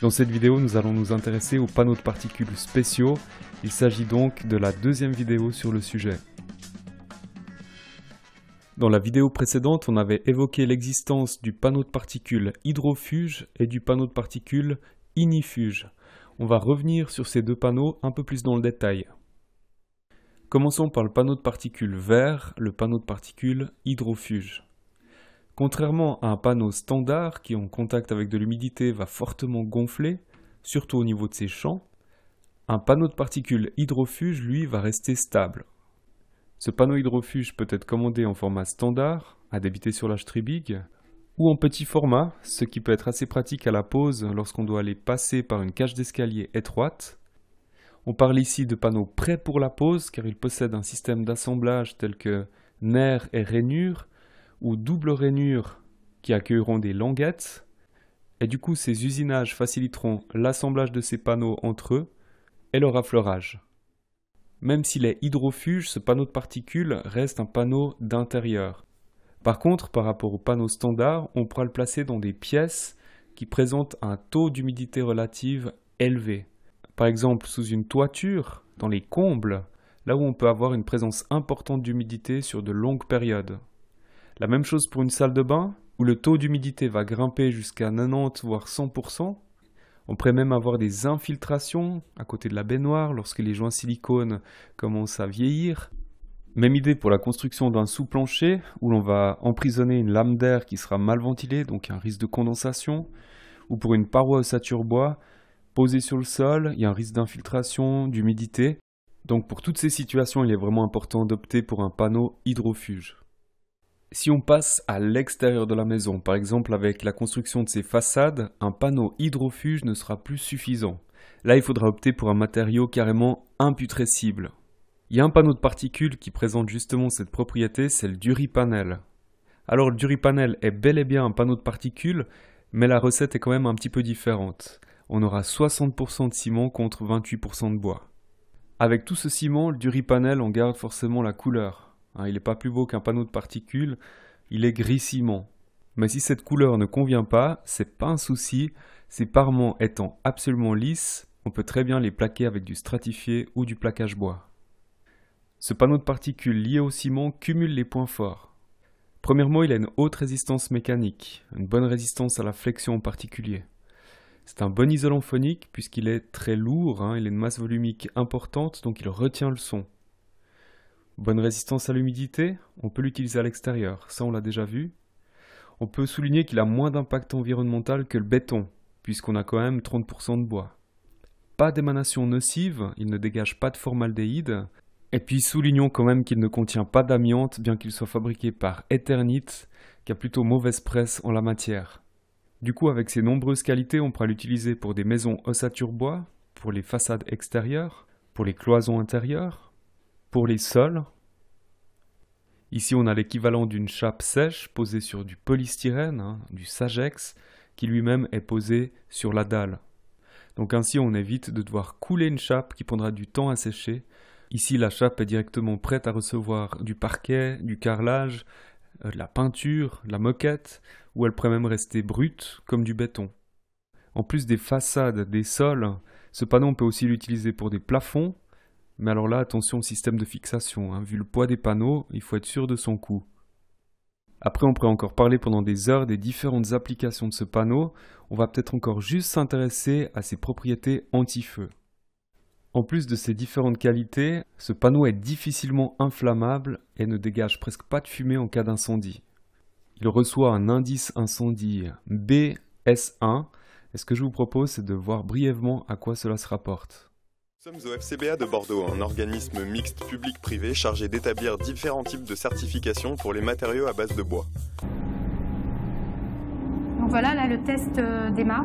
Dans cette vidéo, nous allons nous intéresser aux panneaux de particules spéciaux. Il s'agit donc de la deuxième vidéo sur le sujet. Dans la vidéo précédente, on avait évoqué l'existence du panneau de particules hydrofuge et du panneau de particules ignifuge. On va revenir sur ces deux panneaux un peu plus dans le détail. Commençons par le panneau de particules vert, le panneau de particules hydrofuge. Contrairement à un panneau standard qui en contact avec de l'humidité va fortement gonfler, surtout au niveau de ses champs, un panneau de particules hydrofuge, lui, va rester stable. Ce panneau hydrofuge peut être commandé en format standard, à débiter sur l'H-Tribig, ou en petit format, ce qui peut être assez pratique à la pose lorsqu'on doit aller passer par une cage d'escalier étroite. On parle ici de panneaux prêts pour la pose car ils possèdent un système d'assemblage tel que nerfs et rainures, ou double rainure qui accueilleront des languettes, et du coup ces usinages faciliteront l'assemblage de ces panneaux entre eux et leur affleurage. Même s'il est hydrofuge, ce panneau de particules reste un panneau d'intérieur. Par contre, par rapport au panneau standard, on pourra le placer dans des pièces qui présentent un taux d'humidité relative élevé. Par exemple, sous une toiture, dans les combles, là où on peut avoir une présence importante d'humidité sur de longues périodes. La même chose pour une salle de bain, où le taux d'humidité va grimper jusqu'à 90 voire 100%. On pourrait même avoir des infiltrations à côté de la baignoire lorsque les joints silicone commencent à vieillir. Même idée pour la construction d'un sous-plancher, où l'on va emprisonner une lame d'air qui sera mal ventilée, donc un risque de condensation. Ou pour une paroi ossature bois, posée sur le sol, il y a un risque d'infiltration, d'humidité. Donc pour toutes ces situations, il est vraiment important d'opter pour un panneau hydrofuge. Si on passe à l'extérieur de la maison, par exemple avec la construction de ses façades, un panneau hydrofuge ne sera plus suffisant. Là, il faudra opter pour un matériau carrément imputrescible. Il y a un panneau de particules qui présente justement cette propriété, c'est le Duripanel. Alors le Duripanel est bel et bien un panneau de particules, mais la recette est quand même un petit peu différente. On aura 60% de ciment contre 28% de bois. Avec tout ce ciment, le Duripanel en garde forcément la couleur. Il n'est pas plus beau qu'un panneau de particules, il est gris ciment. Mais si cette couleur ne convient pas, c'est pas un souci, ces parements étant absolument lisses, on peut très bien les plaquer avec du stratifié ou du plaquage bois. Ce panneau de particules lié au ciment cumule les points forts. Premièrement, il a une haute résistance mécanique, une bonne résistance à la flexion en particulier. C'est un bon isolant phonique puisqu'il est très lourd, il a une masse volumique importante, donc il retient le son. Bonne résistance à l'humidité, on peut l'utiliser à l'extérieur, ça on l'a déjà vu. On peut souligner qu'il a moins d'impact environnemental que le béton, puisqu'on a quand même 30% de bois. Pas d'émanation nocive, il ne dégage pas de formaldéhyde. Et puis soulignons quand même qu'il ne contient pas d'amiante, bien qu'il soit fabriqué par Eternit, qui a plutôt mauvaise presse en la matière. Du coup, avec ses nombreuses qualités, on pourra l'utiliser pour des maisons ossature bois, pour les façades extérieures, pour les cloisons intérieures, pour les sols. Ici, on a l'équivalent d'une chape sèche posée sur du polystyrène, du Sagex, qui lui-même est posé sur la dalle. Donc ainsi, on évite de devoir couler une chape qui prendra du temps à sécher. Ici, la chape est directement prête à recevoir du parquet, du carrelage, de la peinture, de la moquette, ou elle pourrait même rester brute comme du béton. En plus des façades, des sols, ce panneau, on peut aussi l'utiliser pour des plafonds. Mais alors là, attention au système de fixation. Vu le poids des panneaux, il faut être sûr de son coût. Après, on pourrait encore parler pendant des heures des différentes applications de ce panneau. On va peut-être encore juste s'intéresser à ses propriétés anti-feu. En plus de ces différentes qualités, ce panneau est difficilement inflammable et ne dégage presque pas de fumée en cas d'incendie. Il reçoit un indice incendie BS1 et ce que je vous propose, c'est de voir brièvement à quoi cela se rapporte. Nous sommes au FCBA de Bordeaux, un organisme mixte public-privé chargé d'établir différents types de certifications pour les matériaux à base de bois. Donc voilà, là le test démarre.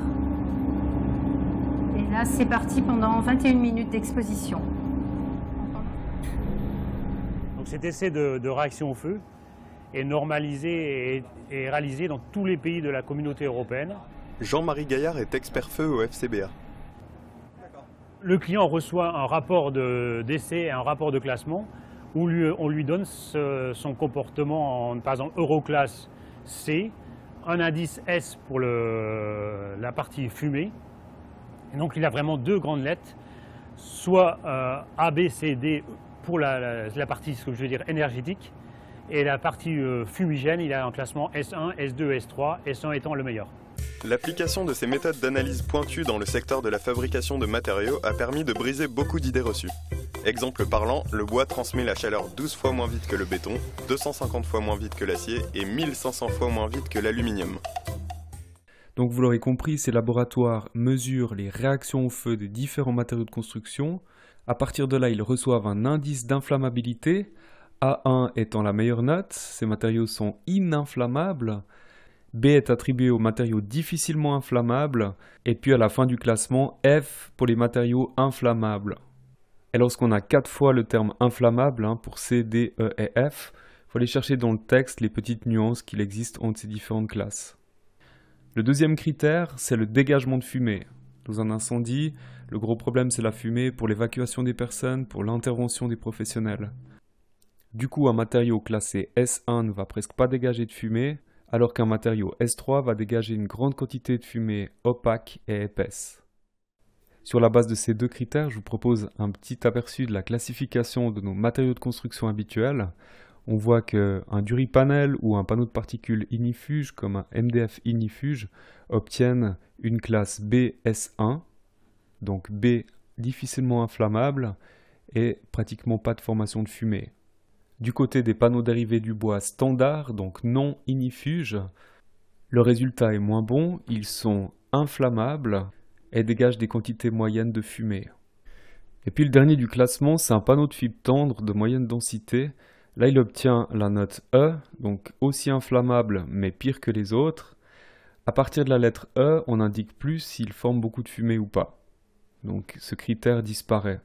Et là c'est parti pendant 21 minutes d'exposition. Donc cet essai de réaction au feu est normalisé et réalisé dans tous les pays de la communauté européenne. Jean-Marie Gaillard est expert feu au FCBA. Le client reçoit un rapport d'essai et un rapport de classement où on lui donne son comportement par exemple Euroclass C, un indice S pour la partie fumée Et donc il a vraiment deux grandes lettres, soit A, B, C, D pour la partie, ce que je veux dire, énergétique, et la partie fumigène, il a un classement S1, S2, S3, S1 étant le meilleur. L'application de ces méthodes d'analyse pointues dans le secteur de la fabrication de matériaux a permis de briser beaucoup d'idées reçues. Exemple parlant, le bois transmet la chaleur 12 fois moins vite que le béton, 250 fois moins vite que l'acier et 1500 fois moins vite que l'aluminium. Donc vous l'aurez compris, ces laboratoires mesurent les réactions au feu des différents matériaux de construction. À partir de là, ils reçoivent un indice d'inflammabilité, A1 étant la meilleure note, ces matériaux sont ininflammables. B est attribué aux matériaux difficilement inflammables, et puis à la fin du classement, F pour les matériaux inflammables. Et lorsqu'on a 4 fois le terme inflammable, pour C, D, E et F, il faut aller chercher dans le texte les petites nuances qu'il existe entre ces différentes classes. Le deuxième critère, c'est le dégagement de fumée. Dans un incendie, le gros problème c'est la fumée pour l'évacuation des personnes, pour l'intervention des professionnels. Du coup, un matériau classé S1 ne va presque pas dégager de fumée, alors qu'un matériau S3 va dégager une grande quantité de fumée opaque et épaisse. Sur la base de ces deux critères, je vous propose un petit aperçu de la classification de nos matériaux de construction habituels. On voit qu'un Duripanel ou un panneau de particules ignifuge comme un MDF ignifuge obtiennent une classe BS1, donc B difficilement inflammable et pratiquement pas de formation de fumée. Du côté des panneaux dérivés du bois standard, donc non ignifuges, le résultat est moins bon, ils sont inflammables et dégagent des quantités moyennes de fumée. Et puis le dernier du classement, c'est un panneau de fibre tendre de moyenne densité. Là, il obtient la note E, donc aussi inflammable mais pire que les autres. À partir de la lettre E, on indique plus s'il forme beaucoup de fumée ou pas. Donc ce critère disparaît.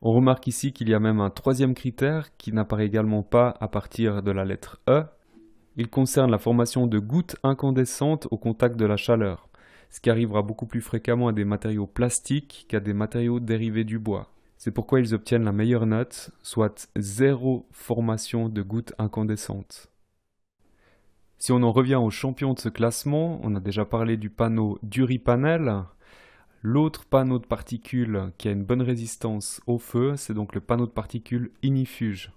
On remarque ici qu'il y a même un troisième critère qui n'apparaît également pas à partir de la lettre E. Il concerne la formation de gouttes incandescentes au contact de la chaleur, ce qui arrivera beaucoup plus fréquemment à des matériaux plastiques qu'à des matériaux dérivés du bois. C'est pourquoi ils obtiennent la meilleure note, soit 0 formation de gouttes incandescentes. Si on en revient aux champions de ce classement, on a déjà parlé du panneau Duripanel. L'autre panneau de particules qui a une bonne résistance au feu, c'est donc le panneau de particules ignifuge.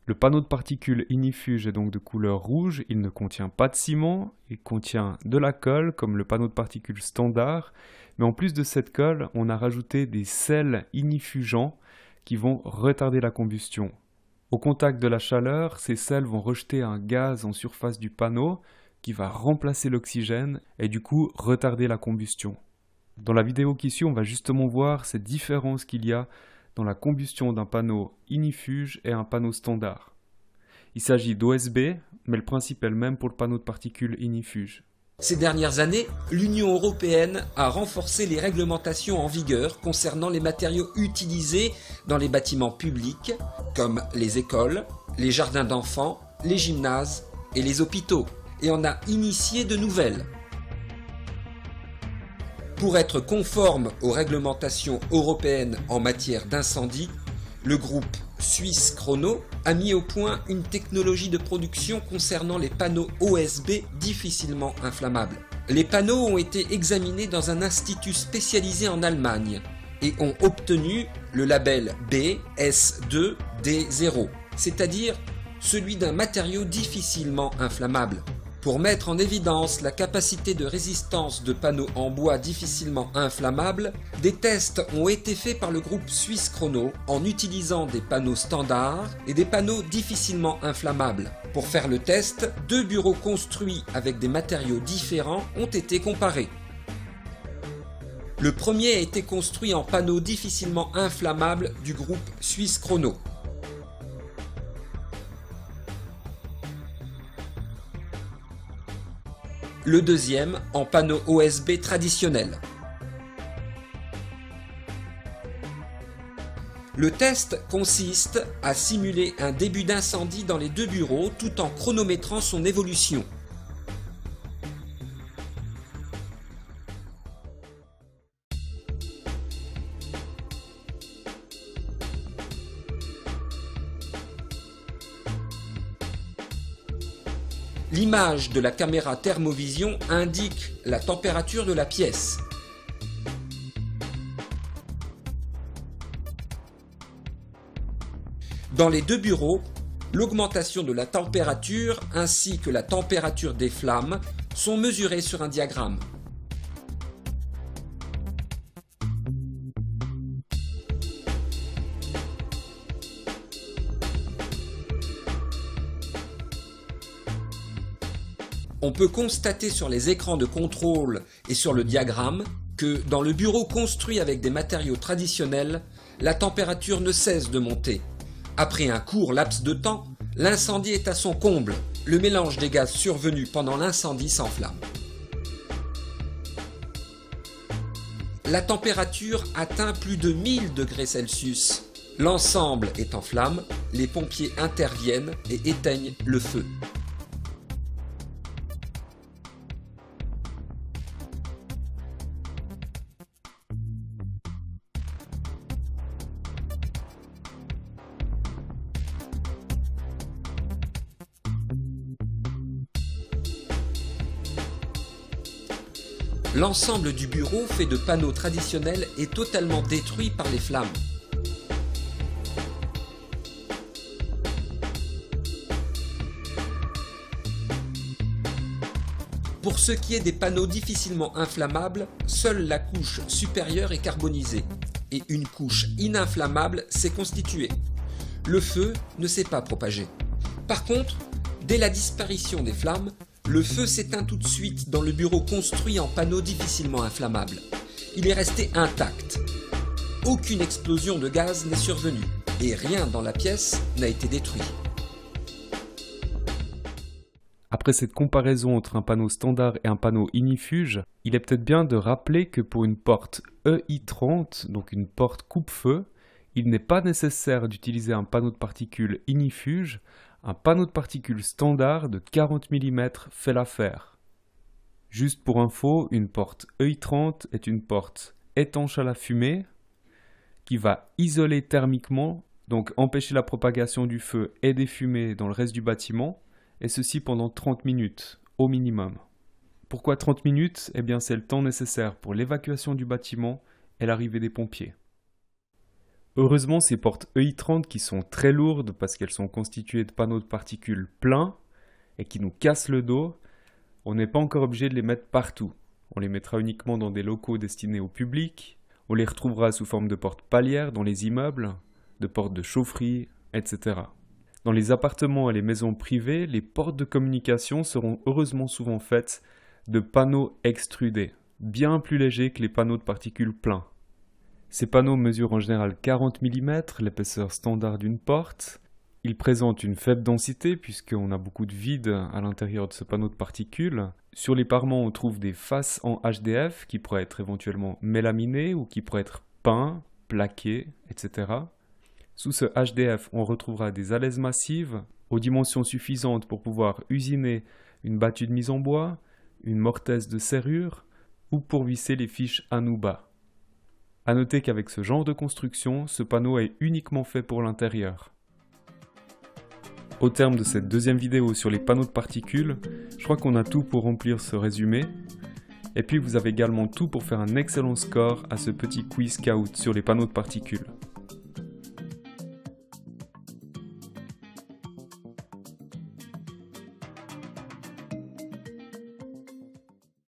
Le panneau de particules ignifuge est donc de couleur rouge, il ne contient pas de ciment, il contient de la colle comme le panneau de particules standard, mais en plus de cette colle, on a rajouté des sels ignifugeants qui vont retarder la combustion. Au contact de la chaleur, ces sels vont rejeter un gaz en surface du panneau qui va remplacer l'oxygène et du coup retarder la combustion. Dans la vidéo qui suit, on va justement voir ces différences qu'il y a dans la combustion d'un panneau ignifuge et un panneau standard. Il s'agit d'OSB, mais le principe est le même pour le panneau de particules ignifuge. Ces dernières années, l'Union européenne a renforcé les réglementations en vigueur concernant les matériaux utilisés dans les bâtiments publics, comme les écoles, les jardins d'enfants, les gymnases et les hôpitaux, et en a initié de nouvelles. Pour être conforme aux réglementations européennes en matière d'incendie, le groupe suisse Chrono a mis au point une technologie de production concernant les panneaux OSB difficilement inflammables. Les panneaux ont été examinés dans un institut spécialisé en Allemagne et ont obtenu le label BS2D0, c'est-à-dire celui d'un matériau difficilement inflammable. Pour mettre en évidence la capacité de résistance de panneaux en bois difficilement inflammables, des tests ont été faits par le groupe suisse Chrono en utilisant des panneaux standards et des panneaux difficilement inflammables. Pour faire le test, 2 bureaux construits avec des matériaux différents ont été comparés. Le premier a été construit en panneaux difficilement inflammables du groupe suisse Chrono. Le deuxième en panneau OSB traditionnel. Le test consiste à simuler un début d'incendie dans les 2 bureaux tout en chronométrant son évolution. L'image de la caméra thermovision indique la température de la pièce. Dans les deux bureaux, l'augmentation de la température ainsi que la température des flammes sont mesurées sur un diagramme. On peut constater sur les écrans de contrôle et sur le diagramme que dans le bureau construit avec des matériaux traditionnels, la température ne cesse de monter. Après un court laps de temps, l'incendie est à son comble. Le mélange des gaz survenus pendant l'incendie s'enflamme. La température atteint plus de 1000 degrés Celsius. L'ensemble est en flammes, les pompiers interviennent et éteignent le feu. L'ensemble du bureau, fait de panneaux traditionnels, est totalement détruit par les flammes. Pour ce qui est des panneaux difficilement inflammables, seule la couche supérieure est carbonisée et une couche ininflammable s'est constituée. Le feu ne s'est pas propagé. Par contre, dès la disparition des flammes, le feu s'éteint tout de suite dans le bureau construit en panneaux difficilement inflammables. Il est resté intact. Aucune explosion de gaz n'est survenue et rien dans la pièce n'a été détruit. Après cette comparaison entre un panneau standard et un panneau ignifuge, il est peut-être bien de rappeler que pour une porte EI30, donc une porte coupe-feu, il n'est pas nécessaire d'utiliser un panneau de particules ignifuge. Un panneau de particules standard de 40 mm fait l'affaire. Juste pour info, une porte EI30 est une porte étanche à la fumée qui va isoler thermiquement, donc empêcher la propagation du feu et des fumées dans le reste du bâtiment, et ceci pendant 30 minutes au minimum. Pourquoi 30 minutes? Eh bien c'est le temps nécessaire pour l'évacuation du bâtiment et l'arrivée des pompiers. Heureusement, ces portes EI30 qui sont très lourdes parce qu'elles sont constituées de panneaux de particules pleins et qui nous cassent le dos, on n'est pas encore obligé de les mettre partout. On les mettra uniquement dans des locaux destinés au public, on les retrouvera sous forme de portes palières dans les immeubles, de portes de chaufferie, etc. Dans les appartements et les maisons privées, les portes de communication seront heureusement souvent faites de panneaux extrudés, bien plus légers que les panneaux de particules pleins. Ces panneaux mesurent en général 40 mm, l'épaisseur standard d'une porte. Ils présentent une faible densité puisqu'on a beaucoup de vide à l'intérieur de ce panneau de particules. Sur les parements, on trouve des faces en HDF qui pourraient être éventuellement mélaminées ou qui pourraient être peints, plaqués, etc. Sous ce HDF, on retrouvera des alaises massives aux dimensions suffisantes pour pouvoir usiner une battue de mise en bois, une mortaise de serrure ou pour visser les fiches Anuba. A noter qu'avec ce genre de construction, ce panneau est uniquement fait pour l'intérieur. Au terme de cette deuxième vidéo sur les panneaux de particules, je crois qu'on a tout pour remplir ce résumé. Et puis vous avez également tout pour faire un excellent score à ce petit quiz scout sur les panneaux de particules.